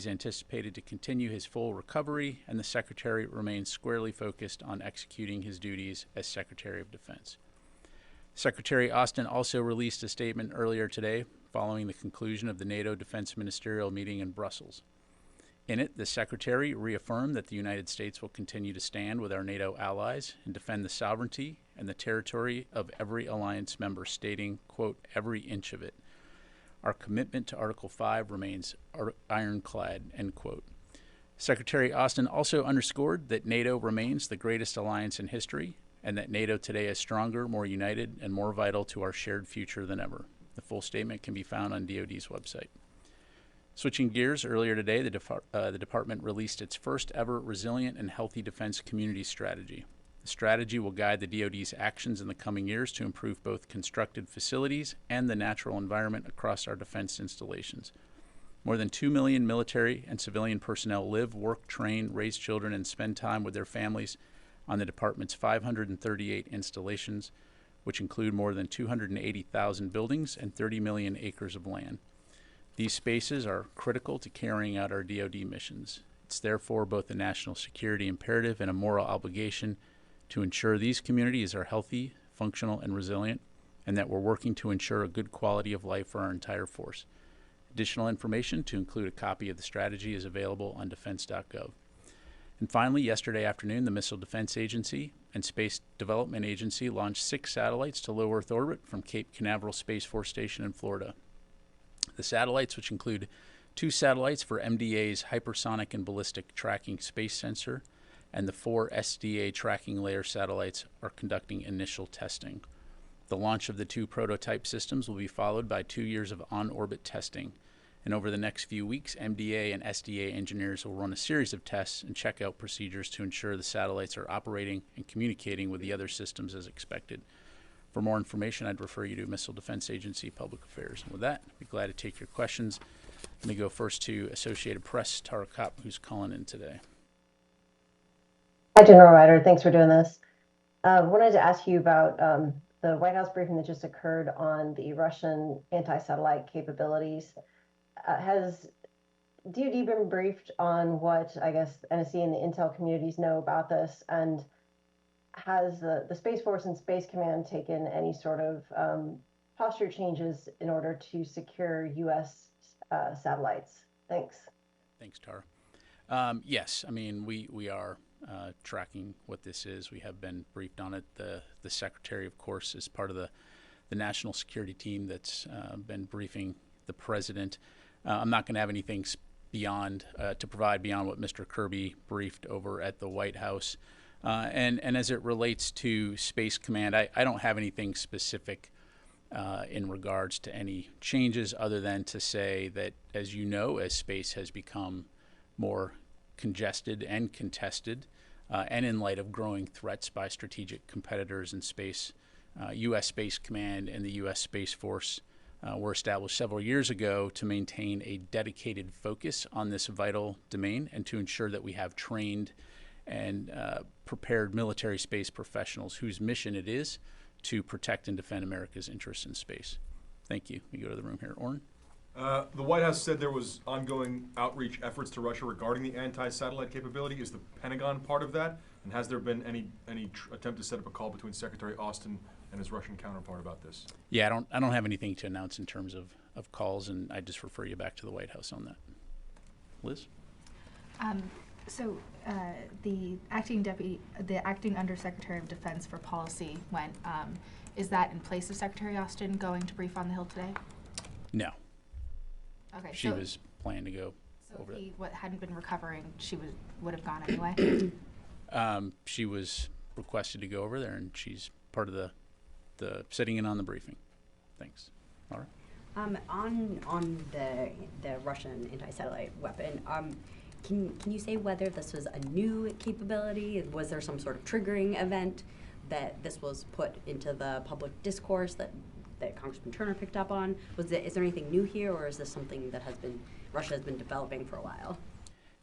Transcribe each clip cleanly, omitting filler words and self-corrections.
He's anticipated to continue his full recovery, and the Secretary remains squarely focused on executing his duties as Secretary of Defense. Secretary Austin also released a statement earlier today following the conclusion of the NATO Defense Ministerial meeting in Brussels. In it, the Secretary reaffirmed that the United States will continue to stand with our NATO allies and defend the sovereignty and the territory of every alliance member, stating, quote, "every inch of it. Our commitment to Article 5 remains ironclad," end quote. Secretary Austin also underscored that NATO remains the greatest alliance in history and that NATO today is stronger, more united, and more vital to our shared future than ever. The full statement can be found on DoD's website. Switching gears, earlier today, the Department released its first ever Resilient and Healthy Defense Community Strategy. The strategy will guide the DoD's actions in the coming years to improve both constructed facilities and the natural environment across our defense installations. More than 2 million military and civilian personnel live, work, train, raise children, and spend time with their families on the Department's 538 installations, which include more than 280,000 buildings and 30 million acres of land. These spaces are critical to carrying out our DoD missions. It's therefore both a national security imperative and a moral obligation to ensure these communities are healthy, functional, and resilient, and that we're working to ensure a good quality of life for our entire force. Additional information, to include a copy of the strategy, is available on defense.gov. And finally, yesterday afternoon, the Missile Defense Agency and Space Development Agency launched 6 satellites to low Earth orbit from Cape Canaveral Space Force Station in Florida. The satellites, which include 2 satellites for MDA's hypersonic and ballistic tracking space sensor, and the 4 SDA tracking layer satellites, are conducting initial testing. The launch of the 2 prototype systems will be followed by 2 years of on-orbit testing. And over the next few weeks, MDA and SDA engineers will run a series of tests and checkout procedures to ensure the satellites are operating and communicating with the other systems as expected. For more information, I'd refer you to Missile Defense Agency Public Affairs. And with that, I'd be glad to take your questions. Let me go first to Associated Press, Tara Kopp, who's calling in today. Hi, General Ryder. Thanks for doing this. I wanted to ask you about the White House briefing that just occurred on the Russian anti-satellite capabilities. Has DoD been briefed on what, I guess, NSC and the intel communities know about this? And has the Space Force and Space Command taken any sort of posture changes in order to secure U.S. Satellites? Thanks. Thanks, Tara. Yes, I mean, we are tracking what this is. We have been briefed on it. The Secretary, of course, is part of the national security team that's been briefing the President. I'm not going to have anything beyond to provide beyond what Mr. Kirby briefed over at the White House. And as it relates to Space Command, I don't have anything specific in regards to any changes other than to say that, as you know, as space has become more congested and contested, and in light of growing threats by strategic competitors in space, U.S. Space Command and the U.S. Space Force were established several years ago to maintain a dedicated focus on this vital domain and to ensure that we have trained and prepared military space professionals whose mission it is to protect and defend America's interests in space. Thank you. We go to the room here. Orrin? The White House said there was ongoing outreach efforts to Russia regarding the anti-satellite capability. Is the Pentagon part of that? And has there been any attempt to set up a call between Secretary Austin and his Russian counterpart about this? Yeah, I don't have anything to announce in terms of calls, and I just refer you back to the White House on that. Liz? So the acting Undersecretary of Defense for Policy went. Is that in place of Secretary Austin going to brief on the Hill today? No. Okay. She was planning to go over that. What hadn't been recovering, she would have gone anyway. She was requested to go over there, and she's part of the sitting in on the briefing. Thanks. Laura? On the Russian anti-satellite weapon, can you say whether this was a new capability? Was there some sort of triggering event that this was put into the public discourse that Congressman Turner picked up on? Is there anything new here, or is this something that Russia has been developing for a while?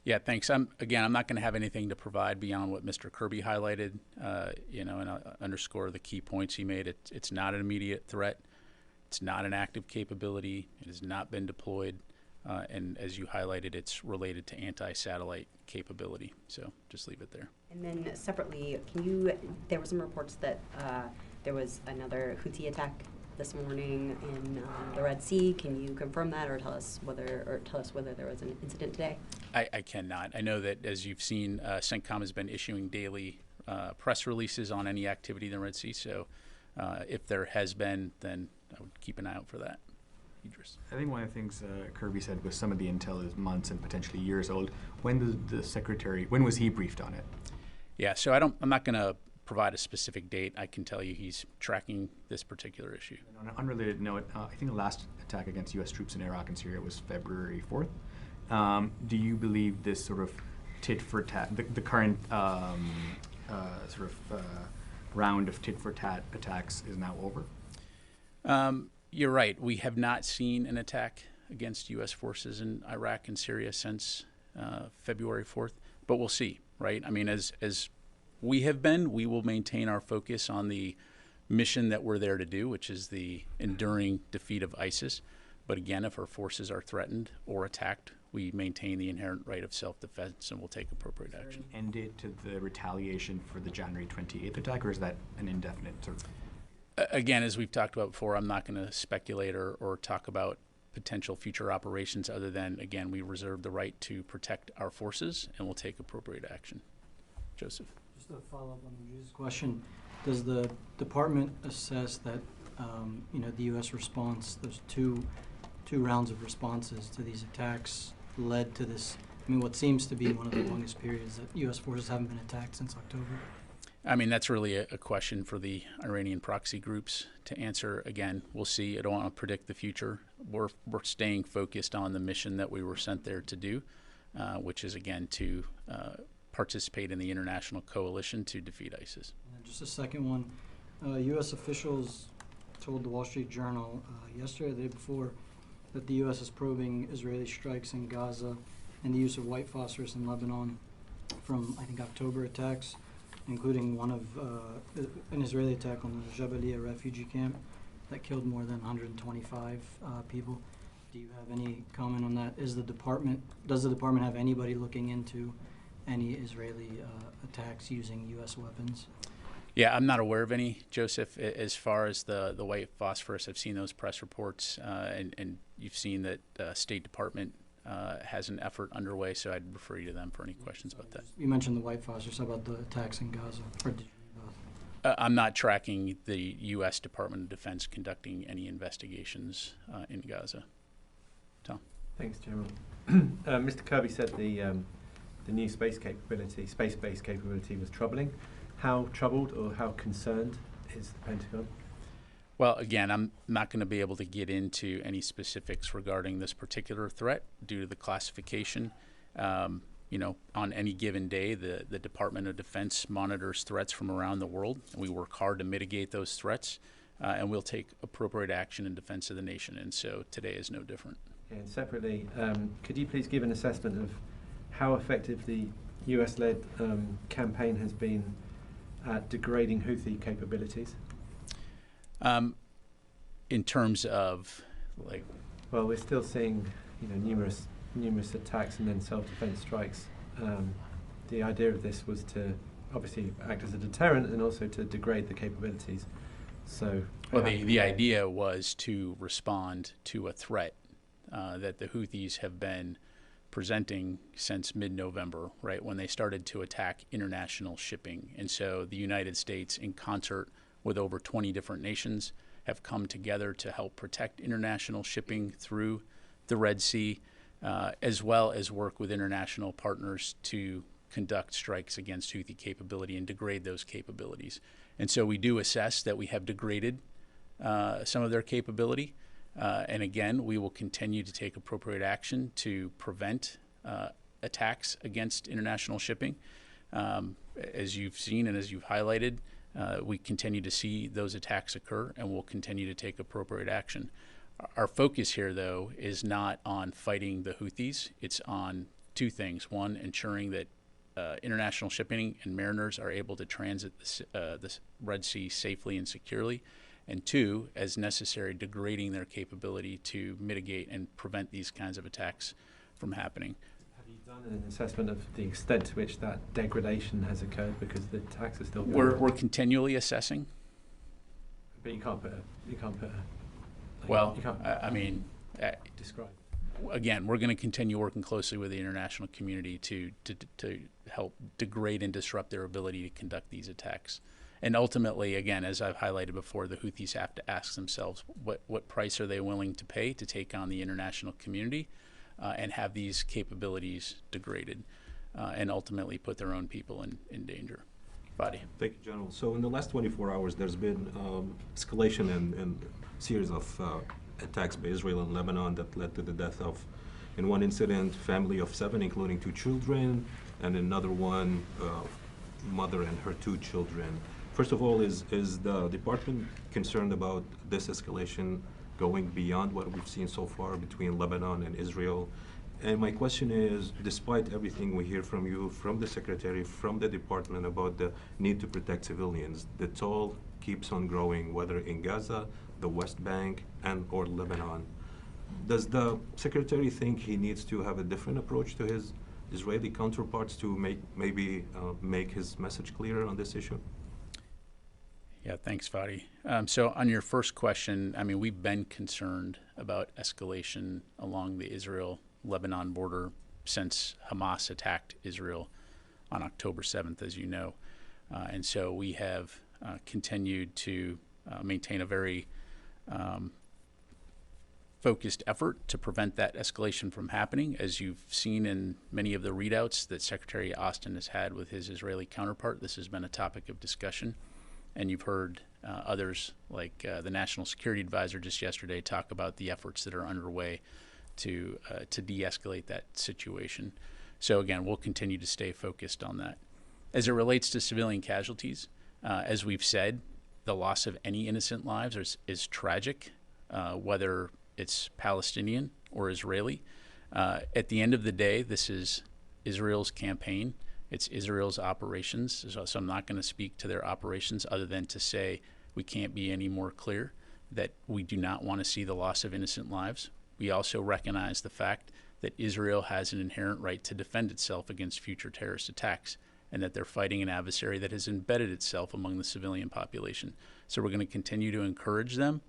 Yeah, thanks. I'm not going to have anything to provide beyond what Mr. Kirby highlighted, and I'll underscore the key points he made. It's not an immediate threat. It's not an active capability. It has not been deployed. and as you highlighted, it's related to anti-satellite capability. So just leave it there. And then separately, there were some reports that there was another Houthi attack this morning in the Red Sea. Can you confirm that, or tell us whether there was an incident today? I cannot. I know that, as you've seen, CENTCOM has been issuing daily press releases on any activity in the Red Sea. So if there has been, then I would keep an eye out for that. Idris. I think one of the things Kirby said was some of the intel is months and potentially years old. When was he briefed on it? Yeah, so I'm not going to provide a specific date. I can tell you he's tracking this particular issue. And on an unrelated note, I think the last attack against U.S. troops in Iraq and Syria was February 4th. Do you believe this sort of tit for tat, the current round of tit for tat attacks is now over? You're right. We have not seen an attack against U.S. forces in Iraq and Syria since February 4th, but we'll see, right? I mean, as we have been, we will maintain our focus on the mission that we're there to do, which is the enduring defeat of ISIS. But again, if our forces are threatened or attacked, we maintain the inherent right of self-defense and will take appropriate action. End date to the retaliation for the January 28th attack, or is that an indefinite sort of? Again, as we've talked about before, I'm not going to speculate or talk about potential future operations other than, again, we reserve the right to protect our forces and will take appropriate action. Joseph. Just a follow-up on Raji's question. Does the department assess that, the U.S. response, those two rounds of responses to these attacks led to this, what seems to be one of the longest periods that U.S. forces haven't been attacked since October? I mean, that's really a question for the Iranian proxy groups to answer. Again, we'll see. I don't want to predict the future. We're staying focused on the mission that we were sent there to do, which is, again, to participate in the international coalition to defeat ISIS. And just a second one. U.S. officials told the Wall Street Journal yesterday, the day before, that the U.S. is probing Israeli strikes in Gaza and the use of white phosphorus in Lebanon from, I think, October attacks, including one of an Israeli attack on the Jabalia refugee camp that killed more than 125 people. Do you have any comment on that? Does the department have anybody looking into any Israeli attacks using U.S. weapons? Yeah, I'm not aware of any, Joseph. As far as the white phosphorus, I've seen those press reports, and you've seen that State Department has an effort underway, so I'd refer you to them for any questions about that. You mentioned the white phosphorus. How about the attacks in Gaza? Or did you both? I'm not tracking the U.S. Department of Defense conducting any investigations in Gaza. Tom? Thanks, General. Mr. Kirby said the new space-based capability was troubling. How troubled or how concerned is the Pentagon? Well, again, I'm not going to be able to get into any specifics regarding this particular threat due to the classification. On any given day, the Department of Defense monitors threats from around the world, and we work hard to mitigate those threats, and we'll take appropriate action in defense of the nation, and so today is no different. And separately, could you please give an assessment of how effective the US-led campaign has been at degrading Houthi capabilities? In terms of, well, we're still seeing, numerous attacks and then self-defense strikes. The idea of this was to obviously act as a deterrent and also to degrade the capabilities. So, well, the idea was to respond to a threat that the Houthis have been presenting since mid-November, right, when they started to attack international shipping. And so the United States, in concert with over 20 different nations, have come together to help protect international shipping through the Red Sea, as well as work with international partners to conduct strikes against Houthi capability and degrade those capabilities. And so we do assess that we have degraded some of their capability. And again, we will continue to take appropriate action to prevent attacks against international shipping. As you've seen and as you've highlighted, we continue to see those attacks occur, and we'll continue to take appropriate action. Our focus here, though, is not on fighting the Houthis. It's on two things. One, ensuring that international shipping and mariners are able to transit the Red Sea safely and securely. and two, as necessary, degrading their capability to mitigate and prevent these kinds of attacks from happening. Have you done an assessment of the extent to which that degradation has occurred because the attacks are still going We're on? continually assessing. But you can't put Well, you can't I mean, describe. again, we're going to continue working closely with the international community to help degrade and disrupt their ability to conduct these attacks. And ultimately, again, as I've highlighted before, the Houthis have to ask themselves what price are they willing to pay to take on the international community and have these capabilities degraded and ultimately put their own people in danger. Fadi. Thank you, General. So in the last 24 hours, there's been escalation and series of attacks by Israel and Lebanon that led to the death of, in one incident, family of 7, including 2 children, and another one, mother and her 2 children. First of all, is the department concerned about this escalation going beyond what we've seen so far between Lebanon and Israel? And my question is, despite everything we hear from you, from the Secretary, from the department about the need to protect civilians, the toll keeps on growing, whether in Gaza, the West Bank, or Lebanon. Does the Secretary think he needs to have a different approach to his Israeli counterparts to make his message clearer on this issue? Yeah, thanks, Fadi. So on your first question, I mean, we've been concerned about escalation along the Israel-Lebanon border since Hamas attacked Israel on October 7th, as you know. And so we have continued to maintain a very focused effort to prevent that escalation from happening. As you've seen in many of the readouts that Secretary Austin has had with his Israeli counterpart, this has been a topic of discussion. And you've heard others like the National Security Advisor just yesterday talk about the efforts that are underway to de-escalate that situation. So again, we'll continue to stay focused on that. As it relates to civilian casualties, as we've said, the loss of any innocent lives is tragic, whether it's Palestinian or Israeli. At the end of the day, this is Israel's campaign. It's Israel's operations, so I'm not going to speak to their operations other than to say we can't be any more clear that we do not want to see the loss of innocent lives. We also recognize the fact that Israel has an inherent right to defend itself against future terrorist attacks and that they're fighting an adversary that has embedded itself among the civilian population. So we're going to continue to encourage them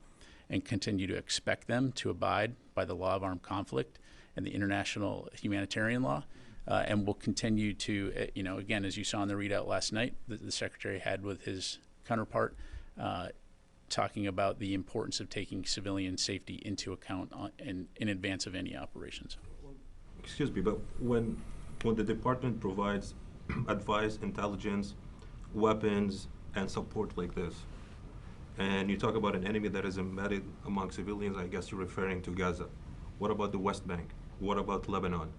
and continue to expect them to abide by the law of armed conflict and the international humanitarian law. And we'll continue to, again, as you saw in the readout last night, the Secretary had with his counterpart talking about the importance of taking civilian safety into account in advance of any operations. Excuse me, but when the department provides advice, intelligence, weapons, and support like this, and you talk about an enemy that is embedded among civilians, I guess you're referring to Gaza. What about the West Bank? What about Lebanon?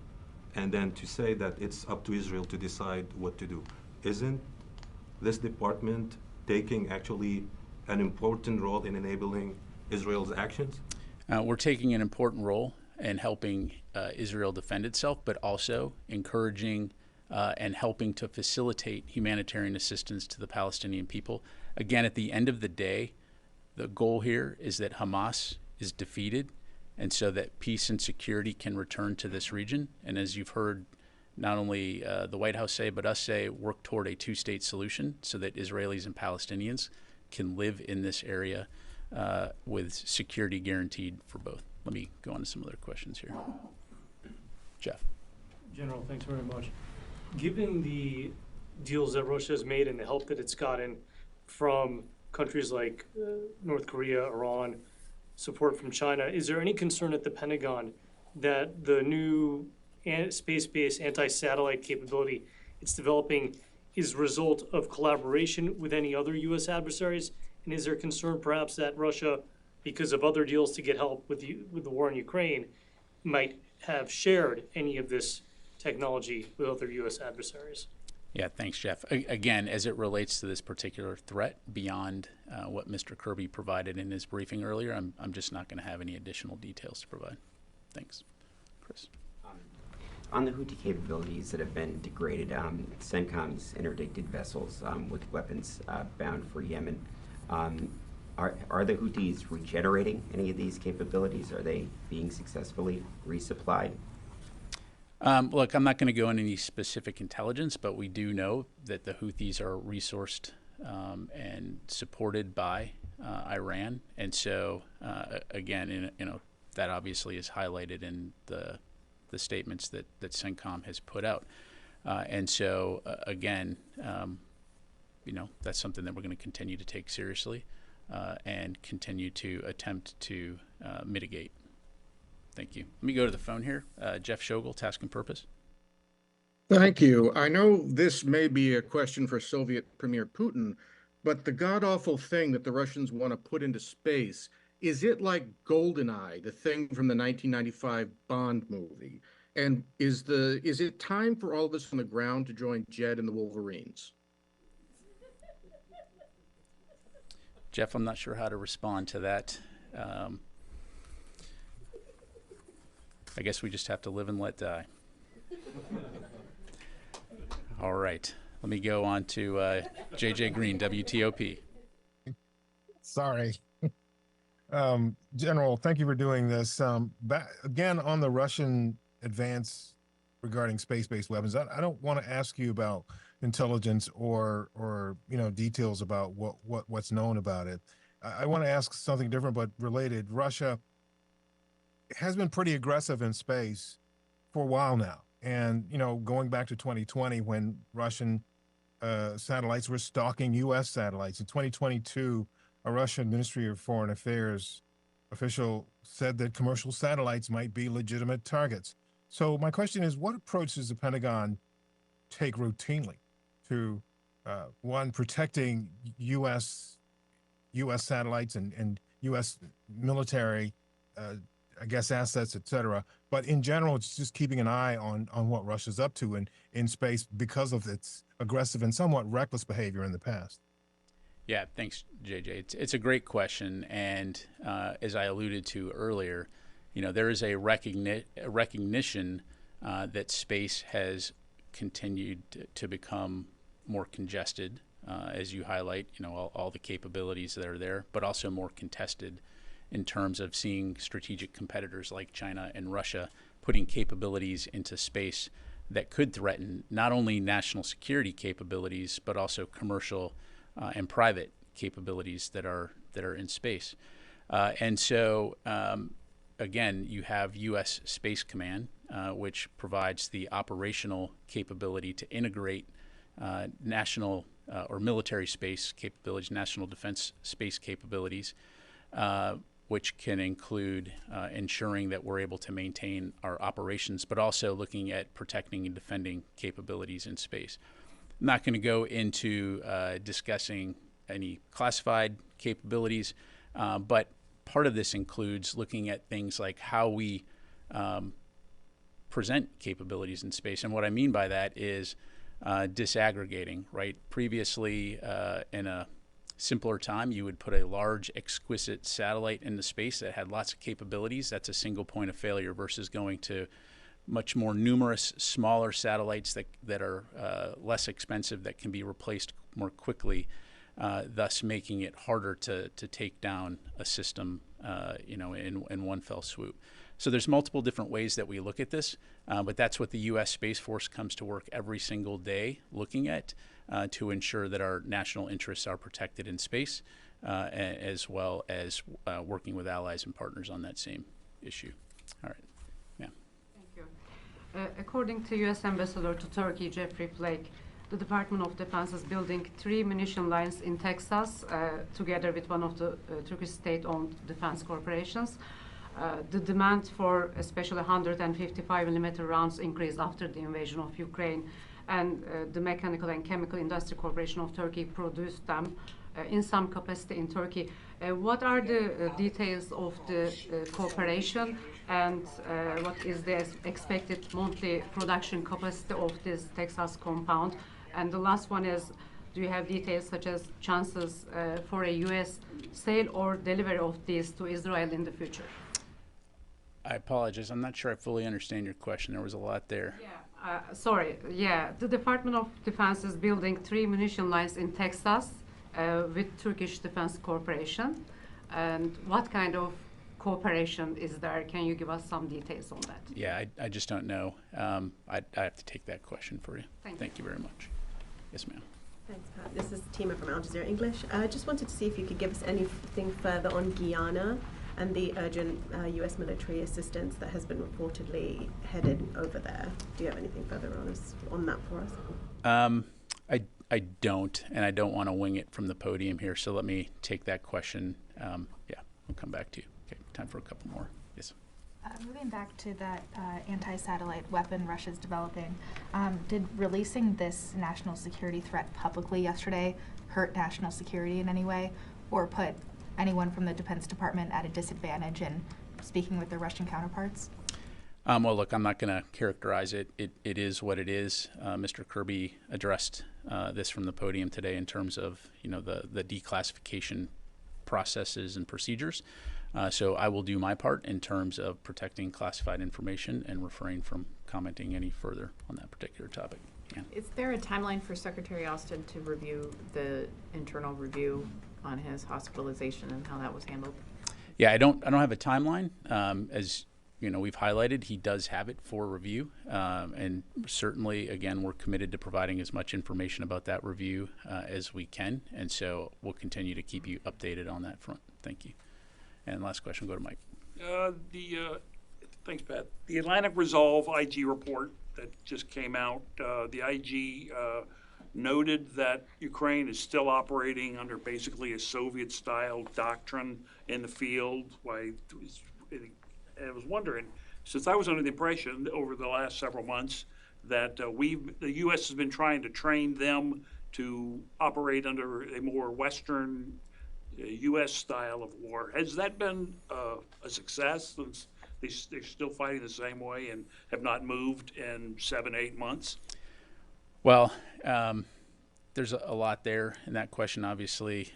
And then to say that it's up to Israel to decide what to do. Isn't this department taking actually an important role in enabling Israel's actions? We're taking an important role in helping Israel defend itself, but also encouraging and helping to facilitate humanitarian assistance to the Palestinian people. Again, at the end of the day, the goal here is that Hamas is defeated and so that peace and security can return to this region. And as you've heard not only the White House say, but us say, work toward a 2-state solution so that Israelis and Palestinians can live in this area with security guaranteed for both. Let me go on to some other questions here. Jeff. General, thanks very much. Given the deals that Russia has made and the help that it's gotten from countries like North Korea, Iran, support from China, is there any concern at the Pentagon that the new space-based anti-satellite capability it's developing is a result of collaboration with any other U.S. adversaries? And is there concern perhaps that Russia, because of other deals to get help with the war in Ukraine, might have shared any of this technology with other U.S. adversaries? Yeah, thanks, Jeff. Again, as it relates to this particular threat, beyond what Mr. Kirby provided in his briefing earlier, I'm just not going to have any additional details to provide. Thanks. Chris. On the Houthi capabilities that have been degraded, CENTCOM's interdicted vessels with weapons bound for Yemen, Are the Houthis regenerating any of these capabilities? Are they being successfully resupplied? Look, I'm not going to go into any specific intelligence, but we do know that the Houthis are resourced and supported by Iran, and so again, that obviously is highlighted in the statements that CENTCOM has put out, and so again, that's something that we're going to continue to take seriously and continue to attempt to mitigate. Thank you. Let me go to the phone here. Jeff Shogel, Task and Purpose. Thank you. I know this may be a question for Soviet Premier Putin, but the god-awful thing that the Russians want to put into space, is it like GoldenEye, the thing from the 1995 Bond movie? And is it time for all of us on the ground to join Jed and the Wolverines? Jeff, I'm not sure how to respond to that. I guess we just have to live and let die. All right. Let me go on to JJ Green, WTOP. Sorry. General, thank you for doing this. Again, on the Russian advance regarding space-based weapons, I don't want to ask you about intelligence or details about what's known about it. I want to ask something different but related. Russia has been pretty aggressive in space for a while now. And, going back to 2020 when Russian satellites were stalking U.S. satellites. In 2022, a Russian Ministry of Foreign Affairs official said that commercial satellites might be legitimate targets. So my question is, what approach does the Pentagon take routinely to, one, protecting U.S. satellites and U.S. military assets, et cetera. But in general, it's just keeping an eye on what Russia's up to in space because of its aggressive and somewhat reckless behavior in the past. Yeah, thanks, JJ. It's a great question. And as I alluded to earlier, there is a recognition that space has continued to become more congested, as you highlight, all the capabilities that are there, but also more contested in terms of seeing strategic competitors like China and Russia putting capabilities into space that could threaten not only national security capabilities, but also commercial and private capabilities that are in space. And so, again, you have U.S. Space Command, which provides the operational capability to integrate national or military space capabilities, national defense space capabilities, which can include ensuring that we're able to maintain our operations, but also looking at protecting and defending capabilities in space. I'm not going to go into discussing any classified capabilities, but part of this includes looking at things like how we present capabilities in space. And what I mean by that is disaggregating, right? Previously, in a simpler time, you would put a large, exquisite satellite into space that had lots of capabilities. That's a single point of failure versus going to much more numerous, smaller satellites that are less expensive, that can be replaced more quickly, thus making it harder to take down a system, in one fell swoop. So there's multiple different ways that we look at this, but that's what the U.S. Space Force comes to work every single day looking at to ensure that our national interests are protected in space, as well as working with allies and partners on that same issue. All right. Yeah. Thank you. According to U.S. Ambassador to Turkey, Jeffrey Flake, the Department of Defense is building 3 munition lines in Texas together with one of the Turkish state-owned defense corporations. The demand for especially 155mm rounds increased after the invasion of Ukraine, and the Mechanical and Chemical Industry Corporation of Turkey produced them in some capacity in Turkey. What are the details of the cooperation, and what is the expected monthly production capacity of this Texas compound? And the last one is, do you have details such as chances for a U.S. sale or delivery of these to Israel in the future? I apologize. I'm not sure I fully understand your question. There was a lot there. Yeah. Sorry. Yeah. The Department of Defense is building 3 munition lines in Texas with Turkish Defense Corporation? And what kind of cooperation is there? Can you give us some details on that? Yeah, I just don't know. I have to take that question for you. Thank you very much. Yes, ma'am. Thanks, Pat. This is Tima from Al Jazeera English. I just wanted to see if you could give us anything further on Guiana and the urgent U.S. military assistance that has been reportedly headed over there. Do you have anything further on that for us? I don't, and I don't want to wing it from the podium here, so let me take that question. Yeah, we'll come back to you. Okay, time for a couple more. Yes. Moving back to that anti-satellite weapon Russia's developing, did releasing this national security threat publicly yesterday hurt national security in any way, or put anyone from the Defense Department at a disadvantage in speaking with their Russian counterparts? Well, look, I'm not going to characterize it. It is what it is. Mr. Kirby addressed this from the podium today in terms of, you know, the declassification processes and procedures. So I will do my part in terms of protecting classified information and refrain from commenting any further on that particular topic. Yeah. Is there a timeline for Secretary Austin to review the internal review on his hospitalization and how that was handled? Yeah, I don't have a timeline. As you know, we've highlighted, he does have it for review, and certainly, again, we're committed to providing as much information about that review as we can, and so we'll continue to keep you updated on that front. Thank you. And last question, go to Mike. Thanks, Pat. The Atlantic Resolve IG report that just came out, the IG noted that Ukraine is still operating under basically a Soviet-style doctrine in the field. I was wondering, since I was under the impression over the last several months that the U.S. has been trying to train them to operate under a more Western U.S. style of war. Has that been a success since they're still fighting the same way and have not moved in 7-8 months? Well, there's a lot there in that question, obviously,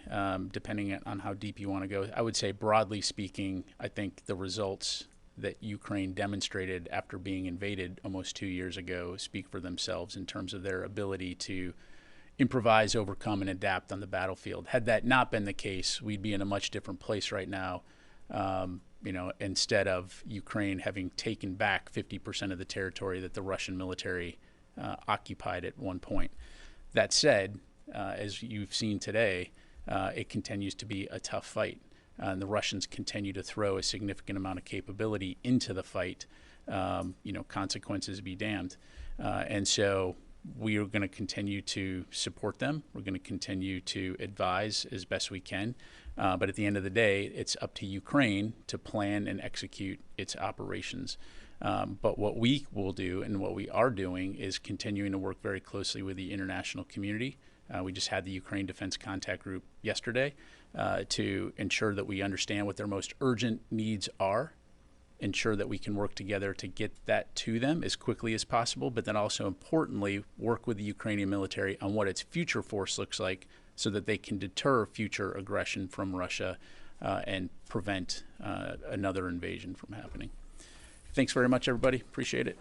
depending on how deep you want to go. I would say, broadly speaking, I think the results that Ukraine demonstrated after being invaded almost 2 years ago speak for themselves in terms of their ability to improvise, overcome, and adapt on the battlefield. Had that not been the case, we'd be in a much different place right now. You know, instead of Ukraine having taken back 50% of the territory that the Russian military occupied at one point. That said, as you've seen today, it continues to be a tough fight. And the Russians continue to throw a significant amount of capability into the fight. You know, consequences be damned. And so we are going to continue to support them. We're going to continue to advise as best we can. But at the end of the day, it's up to Ukraine to plan and execute its operations. But what we will do and what we are doing is continuing to work very closely with the international community. We just had the Ukraine Defense Contact Group yesterday to ensure that we understand what their most urgent needs are, ensure that we can work together to get that to them as quickly as possible, but then also importantly, work with the Ukrainian military on what its future force looks like so that they can deter future aggression from Russia and prevent another invasion from happening. Thanks very much, everybody. Appreciate it.